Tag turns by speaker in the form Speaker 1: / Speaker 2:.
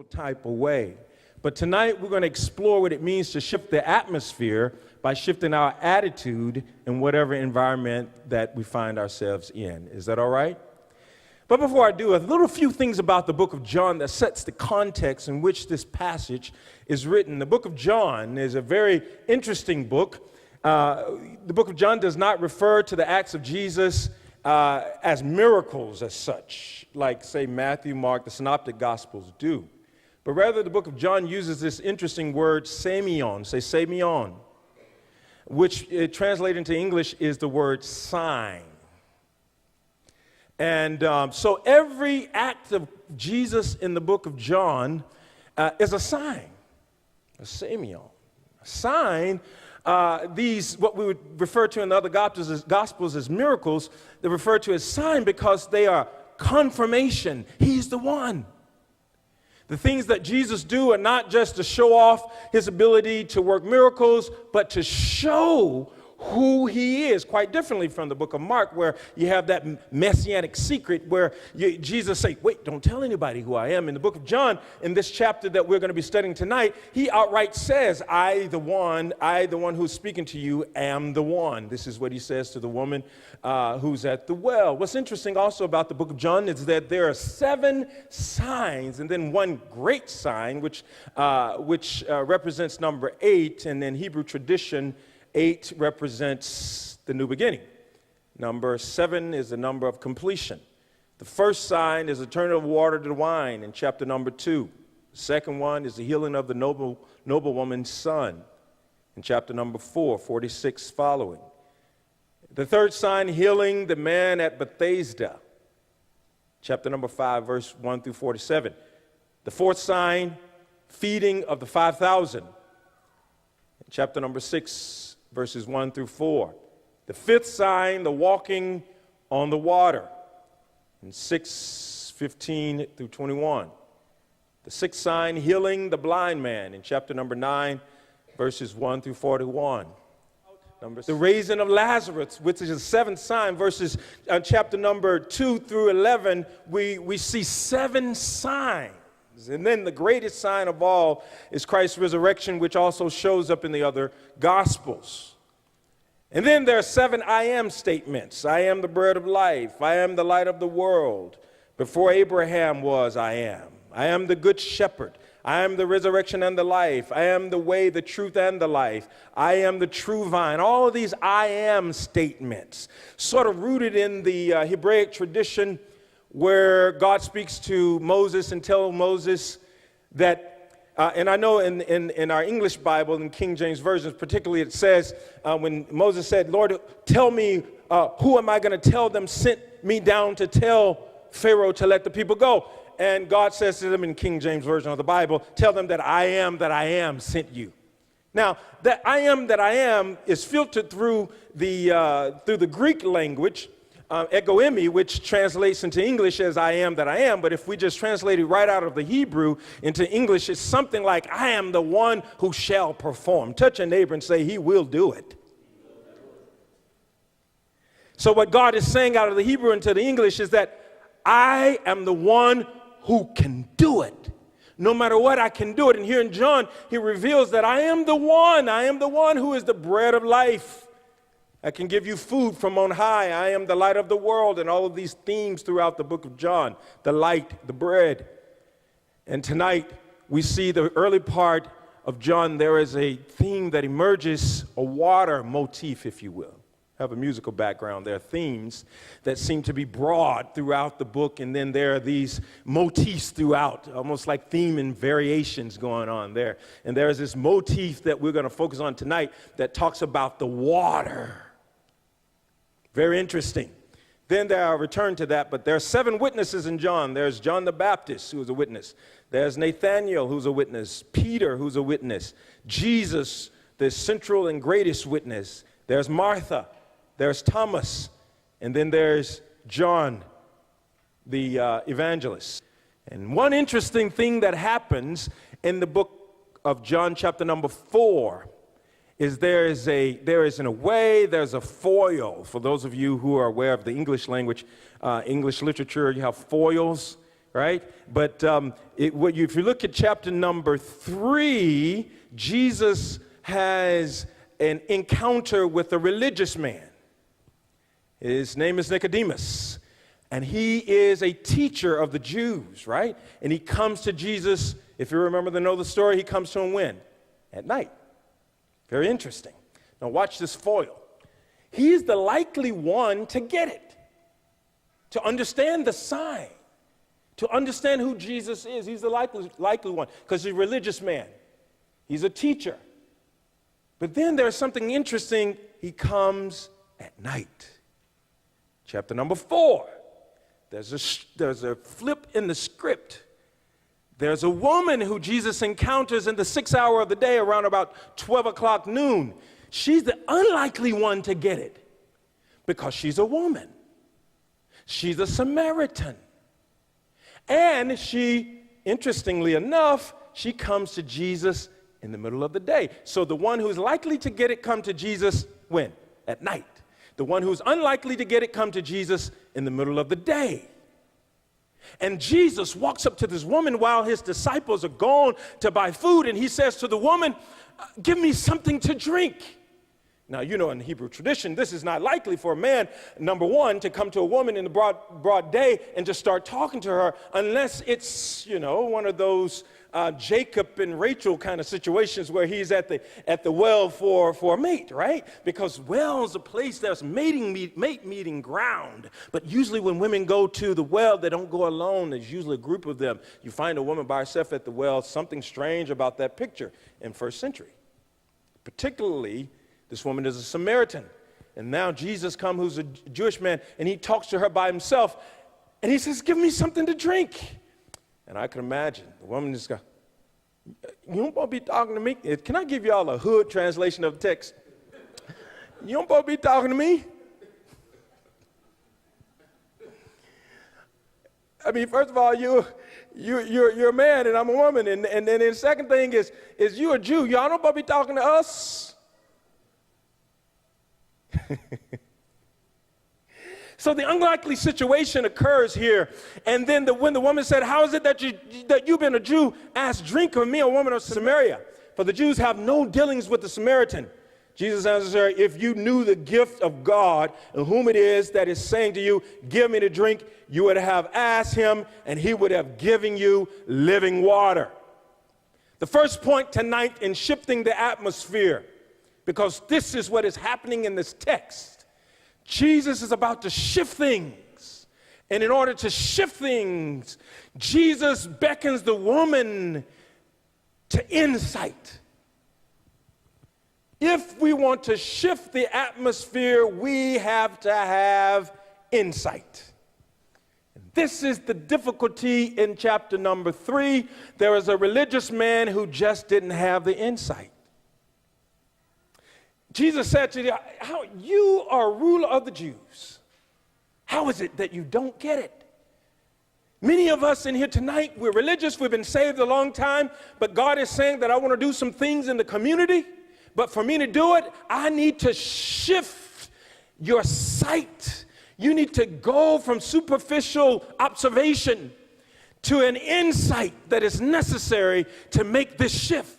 Speaker 1: type of way. But tonight we're going to explore what it means to shift the atmosphere by shifting our attitude in whatever environment that we find ourselves in. Is that all right? But before I do, a few things about the book of John that sets the context in which this passage is written. The book of John is a very interesting book. The book of John does not refer to the acts of Jesus as miracles as such, like, say, Matthew, Mark, the Synoptic Gospels do. But rather, the book of John uses this interesting word, semeion, say semeion, which translated into English is the word sign. And so every act of Jesus in the book of John is a sign, a semeion. A sign, these, what we would refer to in the other Gospels as miracles, they're referred to as sign because they are confirmation. He's the one. The things that Jesus do are not just to show off his ability to work miracles, but to show who he is, quite differently from the book of Mark, where you have that messianic secret where Jesus say, wait, don't tell anybody who I am. In the book of John, in this chapter that we're going to be studying tonight, he outright says, I, the one who's speaking to you, am the one. This is what he says to the woman who's at the well. What's interesting also about the book of John is that there are 7 signs and then one great sign, which represents number 8, and in Hebrew tradition, 8 represents the new beginning. Number 7 is the number of completion. The first sign is the turning of water to wine in chapter number 2. The second one is the healing of the noblewoman's son in chapter number 4, 46 following. The third sign, healing the man at Bethesda, chapter number 5, verse 1 through 47. The fourth sign, feeding of the 5,000, chapter number 6, verses 1 through 4. The fifth sign, the walking on the water, in 6:15 through 21. The sixth sign, healing the blind man, in chapter number 9, verses 1 through 41. The raising of Lazarus, which is the seventh sign, verses chapter number 2 through 11, we see 7 signs. And then the greatest sign of all is Christ's resurrection, which also shows up in the other Gospels. And then there are 7 I am statements. I am the bread of life. I am the light of the world. Before Abraham was, I am. I am the good shepherd. I am the resurrection and the life. I am the way, the truth, and the life. I am the true vine. All of these I am statements, sort of rooted in the Hebraic tradition, where God speaks to Moses and tells Moses that, and I know in our English Bible, in King James Version particularly, it says, when Moses said, Lord, tell me, who am I going to tell them sent me down to tell Pharaoh to let the people go? And God says to them in King James Version of the Bible, tell them that I am sent you. Now, that I am is filtered through the Greek language, egoimi, which translates into English as I am that I am, but if we just translate it right out of the Hebrew into English, it's something like, I am the one who shall perform. Touch a neighbor and say, he will do it. So what God is saying out of the Hebrew into the English is that I am the one who can do it. No matter what, I can do it. And here in John, he reveals that I am the one who is the bread of life. I can give you food from on high. I am the light of the world, and all of these themes throughout the book of John, the light, the bread. And tonight, we see the early part of John, there is a theme that emerges, a water motif, if you will. I have a musical background. There are themes that seem to be broad throughout the book, and then there are these motifs throughout, almost like theme and variations going on there. And there is this motif that we're going to focus on tonight that talks about the water. Very interesting. Then I'll return to that, but there are 7 witnesses in John. There's John the Baptist, who is a witness. There's Nathaniel, who's a witness. Peter, who's a witness. Jesus, the central and greatest witness. There's Martha. There's Thomas. And then there's John, the evangelist. And one interesting thing that happens in the book of John, chapter number 4, is there's a foil. For those of you who are aware of the English language, English literature, you have foils, right? But if you look at chapter number 3, Jesus has an encounter with a religious man. His name is Nicodemus, and he is a teacher of the Jews, right? And he comes to Jesus, if you remember know the story, he comes to him when? At night. Very interesting. Now watch this foil. He's the likely one to get it, to understand the sign, to understand who Jesus is. He's the likely one, because he's a religious man. He's a teacher. But then there's something interesting. He comes at night. Chapter number 4, there's a flip in the script. There's a woman who Jesus encounters in the 6th hour of the day around about 12 o'clock noon. She's the unlikely one to get it because she's a woman. She's a Samaritan. And she, interestingly enough, she comes to Jesus in the middle of the day. So the one who's likely to get it come to Jesus when? At night. The one who's unlikely to get it come to Jesus in the middle of the day. And Jesus walks up to this woman while his disciples are gone to buy food, and he says to the woman, give me something to drink. Now, you know, in the Hebrew tradition, this is not likely for a man, number one, to come to a woman in the broad day and just start talking to her unless it's, you know, one of those Jacob and Rachel kind of situations where he's at the well for a mate, right? Because well's a place that's mate meeting ground. But usually when women go to the well, they don't go alone. There's usually a group of them. You find a woman by herself at the well, something strange about that picture in first century. Particularly, this woman is a Samaritan. And now Jesus comes, who's a Jewish man, and he talks to her by himself. And he says, give me something to drink. And I can imagine the woman just go, you don't supposed to be talking to me? Can I give y'all a hood translation of the text? You don't supposed to be talking to me? I mean, first of all, you're a man and I'm a woman. And then the second thing is you a Jew. Y'all don't supposed to be talking to us? So the unlikely situation occurs here. And then when the woman said, how is it that you've been a Jew, asked drink of me, a woman of Samaria? For the Jews have no dealings with the Samaritan. Jesus answers her, if you knew the gift of God and whom it is that is saying to you, give me to drink, you would have asked him and he would have given you living water. The first point tonight in shifting the atmosphere, because this is what is happening in this text. Jesus is about to shift things. And in order to shift things, Jesus beckons the woman to insight. If we want to shift the atmosphere, we have to have insight. And this is the difficulty in chapter number 3. There is a religious man who just didn't have the insight. Jesus said to them, you are ruler of the Jews. How is it that you don't get it? Many of us in here tonight, we're religious, we've been saved a long time, but God is saying that I want to do some things in the community, but for me to do it, I need to shift your sight. You need to go from superficial observation to an insight that is necessary to make this shift.